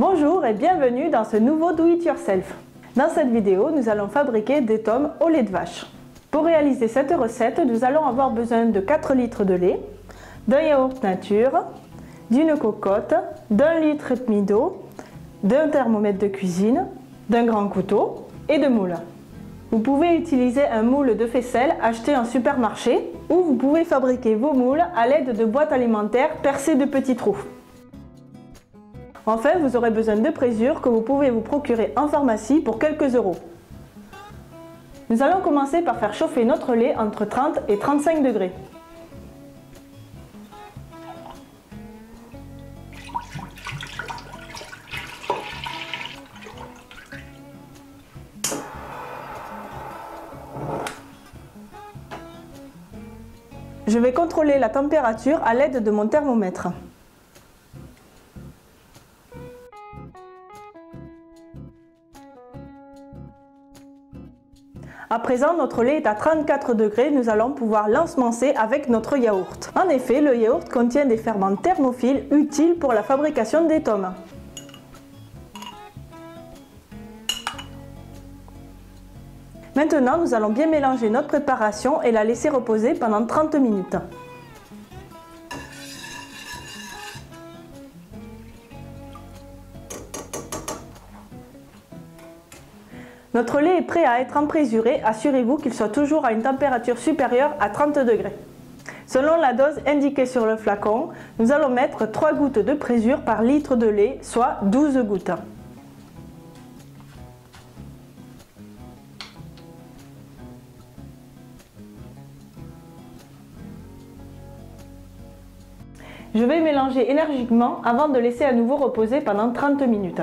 Bonjour et bienvenue dans ce nouveau Do It Yourself. Dans cette vidéo, nous allons fabriquer des tomes au lait de vache. Pour réaliser cette recette, nous allons avoir besoin de 4 litres de lait, d'un yaourt nature, d'une cocotte, d'un litre et demi d'eau, d'un thermomètre de cuisine, d'un grand couteau et de moules. Vous pouvez utiliser un moule de faisselle acheté en supermarché ou vous pouvez fabriquer vos moules à l'aide de boîtes alimentaires percées de petits trous. Enfin, vous aurez besoin de présure que vous pouvez vous procurer en pharmacie pour quelques euros. Nous allons commencer par faire chauffer notre lait entre 30 et 35 degrés. Je vais contrôler la température à l'aide de mon thermomètre. À présent, notre lait est à 34 degrés, nous allons pouvoir l'ensemencer avec notre yaourt. En effet, le yaourt contient des ferments thermophiles utiles pour la fabrication des tomes. Maintenant, nous allons bien mélanger notre préparation et la laisser reposer pendant 30 minutes. Notre lait est prêt à être emprésuré, assurez-vous qu'il soit toujours à une température supérieure à 30 degrés. Selon la dose indiquée sur le flacon, nous allons mettre 3 gouttes de présure par litre de lait, soit 12 gouttes. Je vais mélanger énergiquement avant de laisser à nouveau reposer pendant 30 minutes.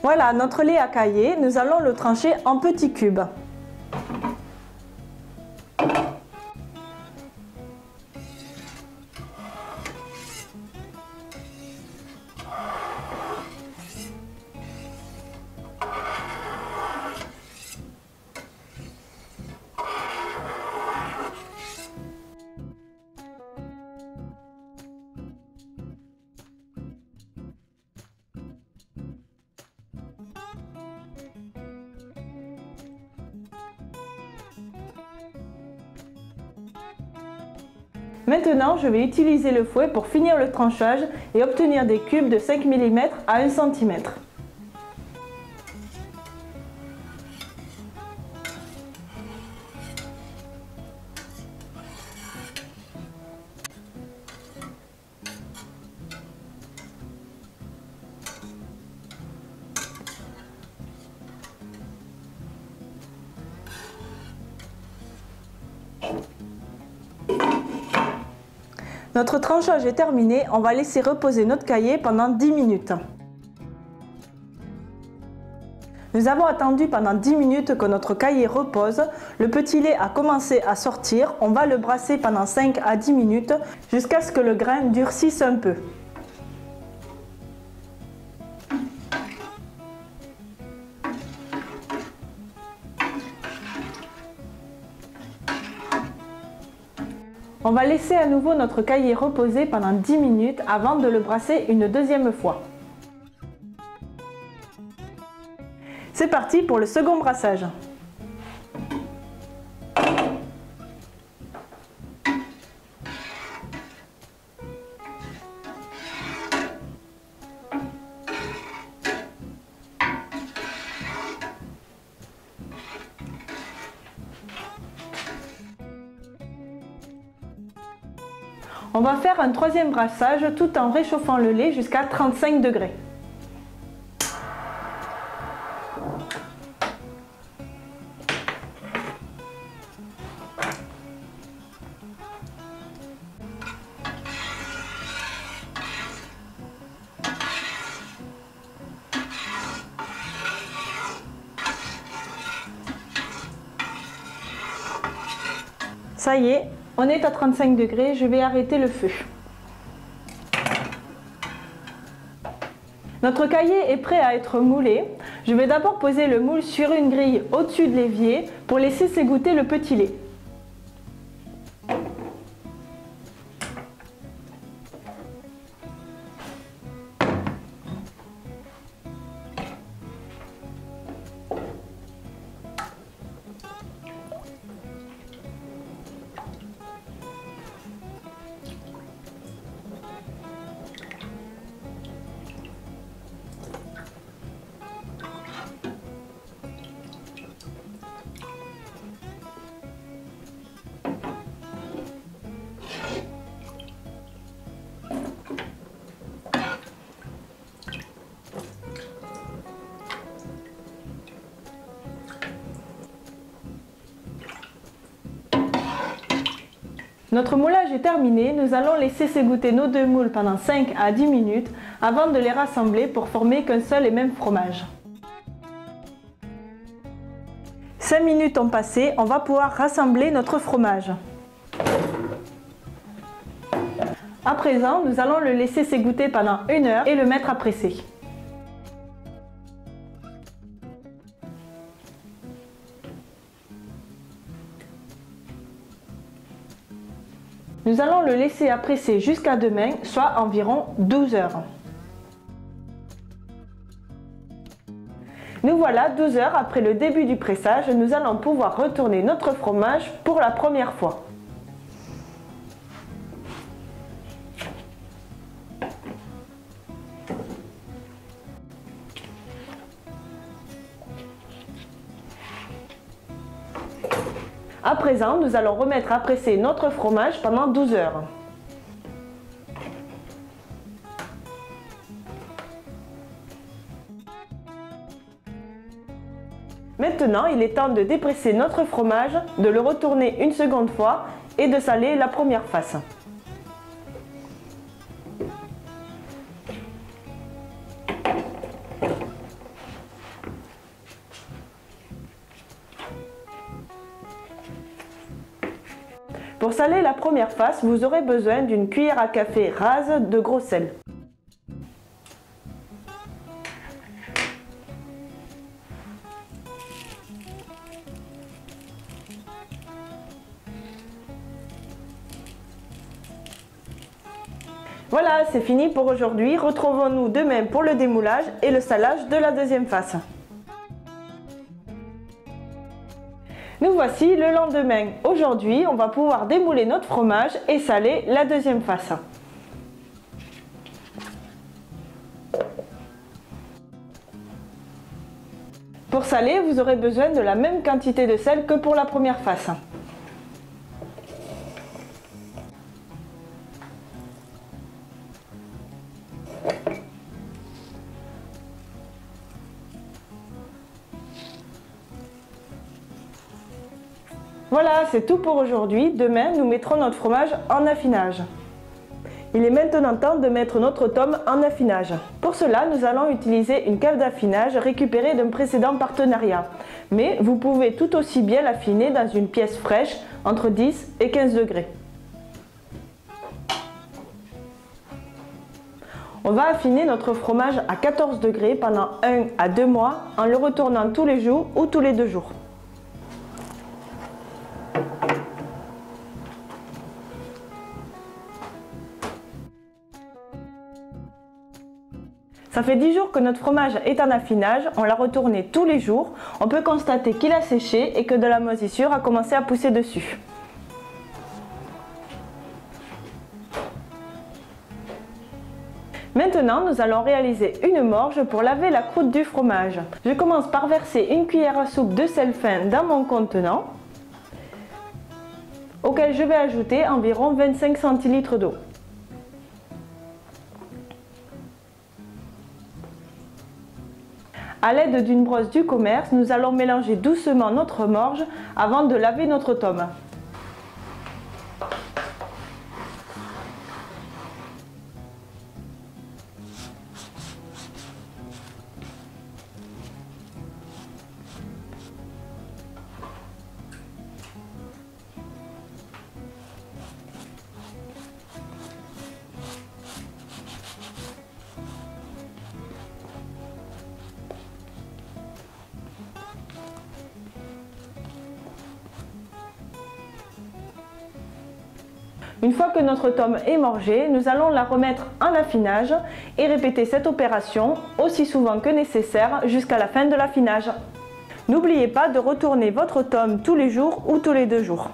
Voilà, notre lait a caillé, nous allons le trancher en petits cubes. Maintenant, je vais utiliser le fouet pour finir le tranchage et obtenir des cubes de 5 mm à 1 cm. Notre tranchage est terminé, on va laisser reposer notre cahier pendant 10 minutes. Nous avons attendu pendant 10 minutes que notre cahier repose. Le petit lait a commencé à sortir, on va le brasser pendant 5 à 10 minutes jusqu'à ce que le grain durcisse un peu. On va laisser à nouveau notre cahier reposer pendant 10 minutes avant de le brasser une deuxième fois. C'est parti pour le second brassage. On va faire un troisième brassage tout en réchauffant le lait jusqu'à 35 degrés. Ça y est, on est à 35 degrés, je vais arrêter le feu. Notre cahier est prêt à être moulé. Je vais d'abord poser le moule sur une grille au-dessus de l'évier pour laisser s'égoutter le petit lait. Notre moulage est terminé, nous allons laisser s'égoutter nos deux moules pendant 5 à 10 minutes avant de les rassembler pour former qu'un seul et même fromage. 5 minutes ont passé, on va pouvoir rassembler notre fromage. À présent, nous allons le laisser s'égoutter pendant 1 heure et le mettre à presser. Nous allons le laisser à presser jusqu'à demain, soit environ 12 heures. Nous voilà 12 heures après le début du pressage, nous allons pouvoir retourner notre fromage pour la première fois. À présent, nous allons remettre à presser notre fromage pendant 12 heures. Maintenant, il est temps de dépresser notre fromage, de le retourner une seconde fois et de saler la première face. Pour saler la première face, vous aurez besoin d'une cuillère à café rase de gros sel. Voilà, c'est fini pour aujourd'hui. Retrouvons-nous demain pour le démoulage et le salage de la deuxième face. Nous voici le lendemain. Aujourd'hui, on va pouvoir démouler notre fromage et saler la deuxième face. Pour saler, vous aurez besoin de la même quantité de sel que pour la première face. Voilà, c'est tout pour aujourd'hui. Demain, nous mettrons notre fromage en affinage. Il est maintenant temps de mettre notre tome en affinage. Pour cela, nous allons utiliser une cave d'affinage récupérée d'un précédent partenariat. Mais vous pouvez tout aussi bien l'affiner dans une pièce fraîche entre 10 et 15 degrés. On va affiner notre fromage à 14 degrés pendant 1 à 2 mois en le retournant tous les jours ou tous les 2 jours. Ça fait 10 jours que notre fromage est en affinage, on l'a retourné tous les jours. On peut constater qu'il a séché et que de la moisissure a commencé à pousser dessus. Maintenant, nous allons réaliser une morge pour laver la croûte du fromage. Je commence par verser une cuillère à soupe de sel fin dans mon contenant, auquel je vais ajouter environ 25 centilitres d'eau. A l'aide d'une brosse du commerce, nous allons mélanger doucement notre morge avant de laver notre tome. Une fois que notre tome est morgée, nous allons la remettre en affinage et répéter cette opération aussi souvent que nécessaire jusqu'à la fin de l'affinage. N'oubliez pas de retourner votre tome tous les jours ou tous les 2 jours.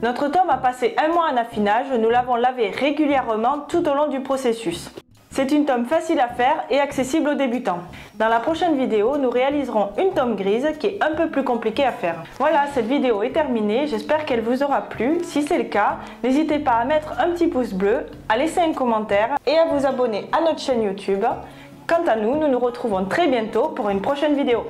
Notre tome a passé 1 mois en affinage, nous l'avons lavé régulièrement tout au long du processus. C'est une tome facile à faire et accessible aux débutants. Dans la prochaine vidéo, nous réaliserons une tome grise qui est un peu plus compliquée à faire. Voilà, cette vidéo est terminée, j'espère qu'elle vous aura plu. Si c'est le cas, n'hésitez pas à mettre un petit pouce bleu, à laisser un commentaire et à vous abonner à notre chaîne YouTube. Quant à nous, nous nous retrouvons très bientôt pour une prochaine vidéo.